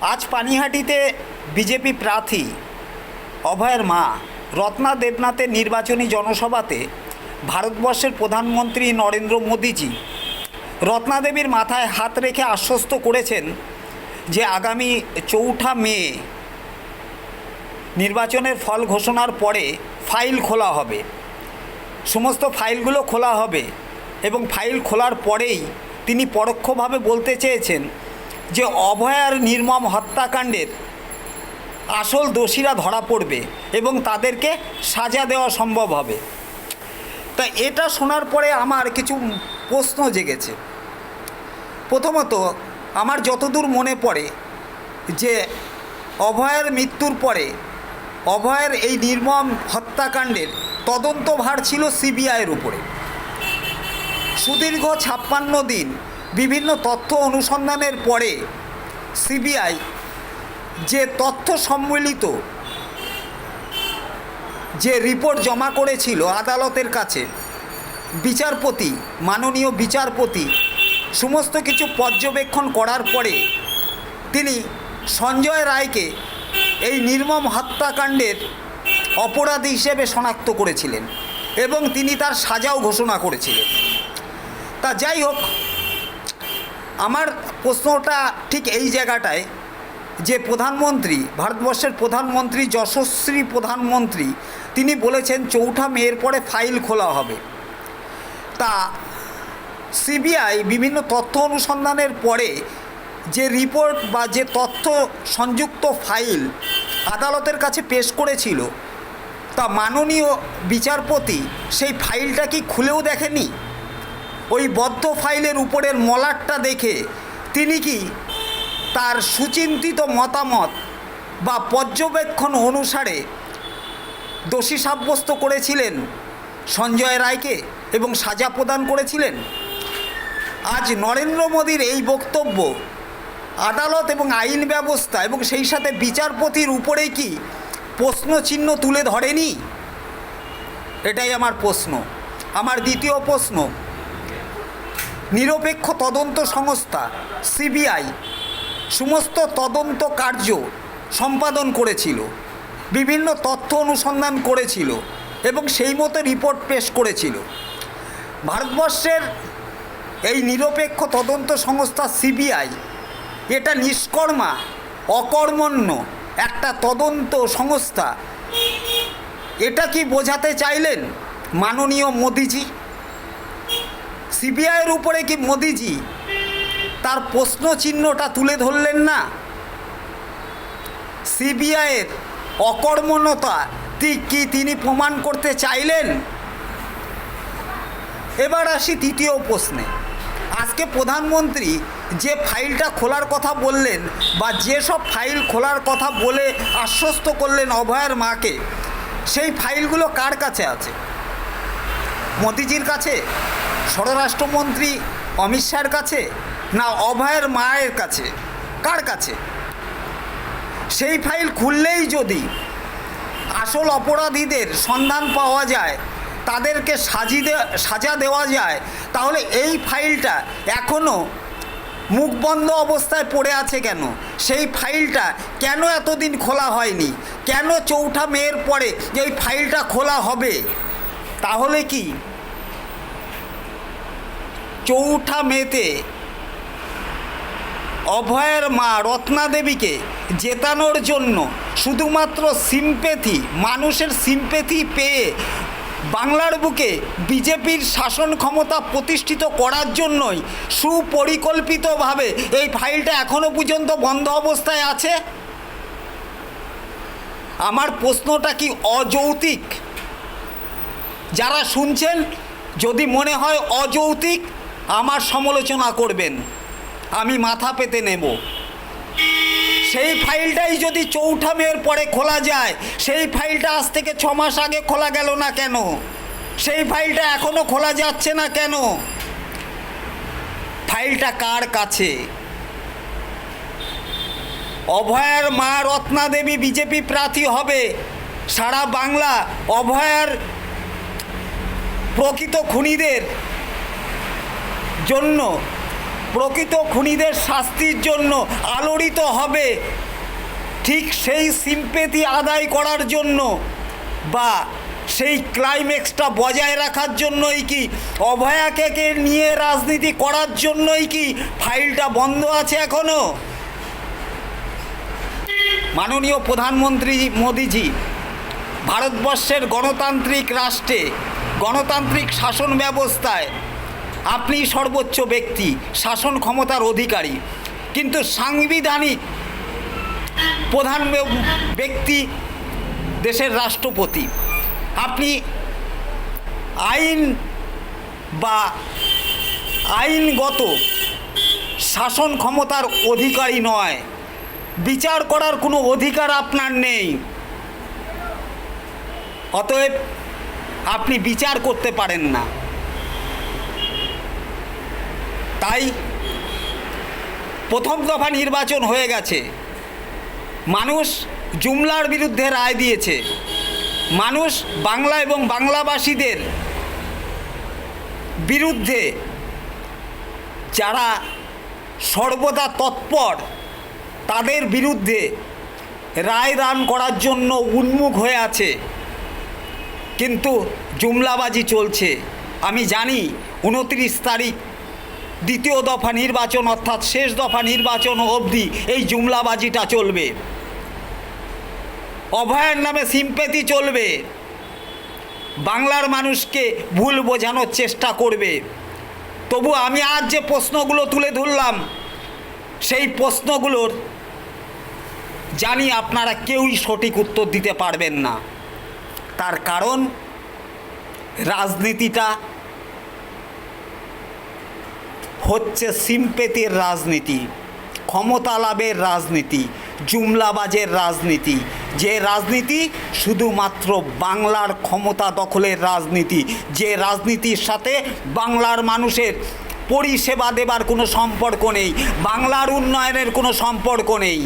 আজ পানিহাটিতে বিজেপি প্রার্থী অভয়ের মা রত্না দেবনাথের নির্বাচনী জনসভাতে ভারতবর্ষের প্রধানমন্ত্রী নরেন্দ্র মোদীজি রত্না দেবীর মাথায় হাত রেখে আশ্বস্ত করেছেন যে আগামী 4 মে নির্বাচনের ফল ঘোষণার পরে ফাইল খোলা হবে, সমস্ত ফাইলগুলো খোলা হবে এবং ফাইল খোলার পরেই তিনি পরোক্ষভাবে বলতে চেয়েছেন যে অভয়ার নির্মম হত্যাকাণ্ডের আসল দোষীরা ধরা পড়বে এবং তাদেরকে সাজা দেওয়া সম্ভব হবে। তা এটা শোনার পরে আমার কিছু প্রশ্ন জেগেছে। প্রথমত, আমার যতদূর মনে পড়ে যে অভয়ের মৃত্যুর পরে অভয়ের এই নির্মম হত্যাকাণ্ডের তদন্তভার ছিল সিবিআইয়ের উপরে। সুদীর্ঘ 56 দিন বিভিন্ন তথ্য অনুসন্ধানের পরে সিবিআই যে তথ্য সম্মিলিত যে রিপোর্ট জমা করেছিল আদালতের কাছে, বিচারপতি মাননীয় বিচারপতি সমস্ত কিছু পর্যবেক্ষণ করার পরে তিনি সঞ্জয় রায়কে এই নির্মম হত্যাকাণ্ডের অপরাধী হিসেবে শনাক্ত করেছিলেন এবং তিনি তার সাজাও ঘোষণা করেছিলেন। তা যাই হোক, আমার প্রশ্নটা ঠিক এই জায়গাটায় যে প্রধানমন্ত্রী, ভারতবর্ষের প্রধানমন্ত্রী, যশস্বী প্রধানমন্ত্রী, তিনি বলেছেন 4 মের পরে ফাইল খোলা হবে। তা সিবিআই বিভিন্ন তথ্য অনুসন্ধানের পরে যে রিপোর্ট বা যে তথ্য সংযুক্ত ফাইল আদালতের কাছে পেশ করেছিল, তা মাননীয় বিচারপতি সেই ফাইলটা কি খুলেও দেখেনি? ওই বদ্ধ ফাইলের উপরের মলাটটা দেখে তিনি কি তার সুচিন্তিত মতামত বা পর্যবেক্ষণ অনুসারে দোষী সাব্যস্ত করেছিলেন সঞ্জয় রায়কে এবং সাজা প্রদান করেছিলেন? আজ নরেন্দ্র মোদীর এই বক্তব্য আদালত এবং আইন ব্যবস্থা এবং সেই সাথে বিচারপতির উপরে কি প্রশ্নচিহ্ন তুলে ধরেনি? এটাই আমার প্রশ্ন। আমার দ্বিতীয় প্রশ্ন, নিরপেক্ষ তদন্ত সংস্থা সিবিআই সমস্ত তদন্ত কার্য সম্পাদন করেছিল, বিভিন্ন তথ্য অনুসন্ধান করেছিল এবং সেই মতো রিপোর্ট পেশ করেছিল। ভারতবর্ষের এই নিরপেক্ষ তদন্ত সংস্থা সিবিআই এটা নিষ্কর্মা অকর্মণ্য একটা তদন্ত সংস্থা, এটা কি বোঝাতে চাইলেন মাননীয় মোদিজি? সিবিআইয়ের উপরে কি মোদিজি তার প্রশ্নচিহ্নটা তুলে ধরলেন না? সিবিআইয়ের অকর্মণ্যতা কি তিনি প্রমাণ করতে চাইলেন? এবার আসি তৃতীয় প্রশ্নে। আজকে প্রধানমন্ত্রী যে ফাইলটা খোলার কথা বললেন বা যেসব ফাইল খোলার কথা বলে আশ্বস্ত করলেন অভয়ের মাকে, সেই ফাইলগুলো কার কাছে আছে? মোদিজির কাছে, স্বরাষ্ট্রমন্ত্রী অমিত শাহের কাছে, না অভয়ের মায়ের কাছে? কার কাছে? সেই ফাইল খুললেই যদি আসল অপরাধীদের সন্ধান পাওয়া যায়, তাদেরকে সাজা দেওয়া যায়, তাহলে এই ফাইলটা এখনও মুখ বন্ধ অবস্থায় পড়ে আছে কেন? সেই ফাইলটা কেন এতদিন খোলা হয়নি? কেন 4 মের পরে এই ফাইলটা খোলা হবে? তাহলে কি 4 মেতে অভয়ের মা রত্না দেবীকে জেতানোর জন্য শুধুমাত্র সিম্প্যাথি, মানুষের সিম্প্যাথি পেয়ে বাংলার বুকে বিজেপির শাসন ক্ষমতা প্রতিষ্ঠিত করার জন্যই সুপরিকল্পিতভাবে এই ফাইলটা এখনও পর্যন্ত বন্ধ অবস্থায় আছে? আমার প্রশ্নটা কি অযৌক্তিক? যারা শুনছেন, যদি মনে হয় অযৌক্তিক, আমার সমালোচনা করবেন, আমি মাথা পেতে নেব। সেই ফাইলটাই যদি 4 মের পরে খোলা যায়, সেই ফাইলটা আজ থেকে 6 মাস আগে খোলা গেল না কেন? সেই ফাইলটা এখনও খোলা যাচ্ছে না কেন? ফাইলটা কার কাছে? অভয়ের মা রত্না দেবী বিজেপি প্রার্থী হবে। সারা বাংলা অভয়ের প্রকৃত খুনিদের জন্য প্রকৃত খুনিদের শাস্তির জন্য আলোড়িত হবে, ঠিক সেই সিম্পেথি আদায় করার জন্য বা সেই ক্লাইম্যাক্সটা বজায় রাখার জন্যই কি অভয়াকে নিয়ে রাজনীতি করার জন্যই কি ফাইলটা বন্ধ আছে এখনো? মাননীয় প্রধানমন্ত্রী মোদিজি, ভারতবর্ষের গণতান্ত্রিক রাষ্ট্রে, গণতান্ত্রিক শাসন ব্যবস্থায় আপনি সর্বোচ্চ ব্যক্তি, শাসন ক্ষমতার অধিকারী, কিন্তু সাংবিধানিক প্রধান ব্যক্তি দেশের রাষ্ট্রপতি। আপনি আইন বা আইনগত শাসন ক্ষমতার অধিকারী নয়, বিচার করার কোনো অধিকার আপনার নেই। অতএব আপনি বিচার করতে পারেন না। তাই প্রথম দফা নির্বাচন হয়ে গেছে, মানুষ জুমলার বিরুদ্ধে রায় দিয়েছে, মানুষ বাংলা এবং বাংলাভাষীদের বিরুদ্ধে যারা সর্বদা তৎপর তাদের বিরুদ্ধে রায় দান করার জন্য উন্মুখ হয়ে আছে, কিন্তু জুমলাবাজি চলছে। আমি জানি 29 তারিখ দ্বিতীয় দফা নির্বাচন অর্থাৎ শেষ দফা নির্বাচন অবধি এই জুমলাবাজিটা চলবে, অভয়ের নামে সিম্পেথি চলবে, বাংলার মানুষকে ভুল বোঝানোর চেষ্টা করবে। তবু আমি আজ যে প্রশ্নগুলো তুলে ধরলাম সেই প্রশ্নগুলোর জানি আপনারা কেউই সঠিক উত্তর দিতে পারবেন না। তার কারণ রাজনীতিটা হচ্ছে সিম্পেথির রাজনীতি, ক্ষমতা লাভের রাজনীতি, জুমলাবাজের রাজনীতি, যে রাজনীতি শুধুমাত্র বাংলার ক্ষমতা দখলের রাজনীতি, যে রাজনীতির সাথে বাংলার মানুষের পরিষেবা দেবার কোনো সম্পর্ক নেই, বাংলার উন্নয়নের কোনো সম্পর্ক নেই।